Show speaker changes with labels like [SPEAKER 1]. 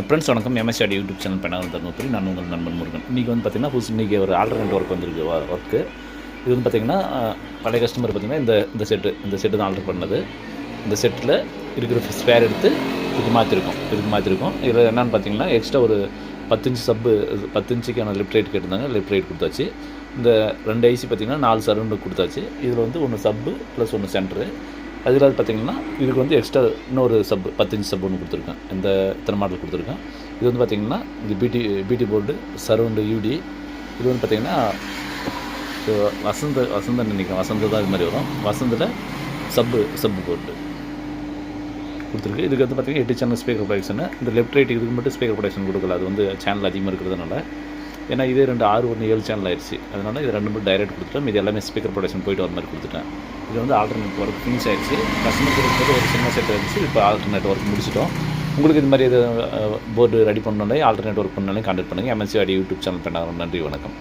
[SPEAKER 1] Friends வணக்கம். எம்எஸ்ஆடி YouTube channel பண்ணாங்க தருமபுரி. நான் உங்கள் நண்பன் முருகன். இன்றைக்கி வந்து பார்த்திங்கன்னா இன்றைக்கி ஒரு ஆல்டர்னேட் ஒர்க் வந்திருக்கு. ஒர்க்கு இது வந்து பார்த்திங்கன்னா பழைய கஸ்டமர் பார்த்திங்கன்னா இந்த செட்டு தான் ஆர்டர் பண்ணது. இந்த செட்டில் இருக்கிற ஸ்பேர் எடுத்து இதுக்கு மாற்றிருக்கோம். இதில் என்னென்னு பார்த்திங்கன்னா எக்ஸ்ட்ரா ஒரு 10 இன்ச் சப்பு 10 இன்ச்சுக்கான லெஃப்ட் ரைட் கேட்டிருந்தாங்க. லெஃப்ட் ரைட் கொடுத்தாச்சு. இந்த 2 ஐசி பார்த்திங்கன்னா 4 சரௌண்டு கொடுத்தாச்சு. இதில் வந்து ஒன்று சப்பு ப்ளஸ் ஒன்று சென்ட்ரு. அதில் பார்த்திங்கன்னா இதுக்கு வந்து எக்ஸ்ட்ரா இன்னொரு சப்பு 10 இன்ச் சப்பு ஒன்று கொடுத்துருக்கேன். இத்தனை மாடல் கொடுத்துருக்கேன். இது வந்து பார்த்திங்கன்னா இது பிடி போர்டு சரௌண்டு யூடி. இது வந்து பார்த்திங்கன்னா வசந்தன் நினைக்கிறேன். வசந்த தான் இது மாதிரி வரும். வசந்தில் சப்பு போர்டு கொடுத்துருக்கு. இதுக்கு வந்து பார்த்திங்கன்னா 8 சேனல் ஸ்பீக்கர் ப்ரொடக்ஷனு. இந்த லெஃப்ட் ரைட் இதுக்கு மட்டும் ஸ்பீக்கர் ப்ரொடக்ஷன் கொடுக்கல. அது வந்து சேனல் அதிகமாக இருக்கிறதுனால, ஏன்னா இதே 2 6 1 7 சேனல் ஆயிடுச்சு. அதனால் இது 2 மட்டும் டைரக்ட் கொடுத்துட்டேன். இது எல்லாமே ஸ்பீக்கர் ப்ரொடக்ஷன் போயிட்டு வர மாதிரி கொடுத்துட்டேன். இது வந்து ஆல்டர்னேட் ஒர்க் ஃபினிஷ் ஆகிடுச்சு. கஸ்டமர் கொடுக்கும்போது ஒரு சின்ன செட் இருந்துச்சு. இப்போ ஆல்டர்னேட் ஒர்க் முடிச்சிட்டோம். உங்களுக்கு இது மாதிரி போர்டு ரெடி பண்ணாலே ஆல்டர்னேட் ஒர்க் பண்ணாலே கான்டாக்ட் பண்ணுங்கள். எம்எஸ்ஆடி யூடியூப் சேனல் பண்ணாங்க. நன்றி, வணக்கம்.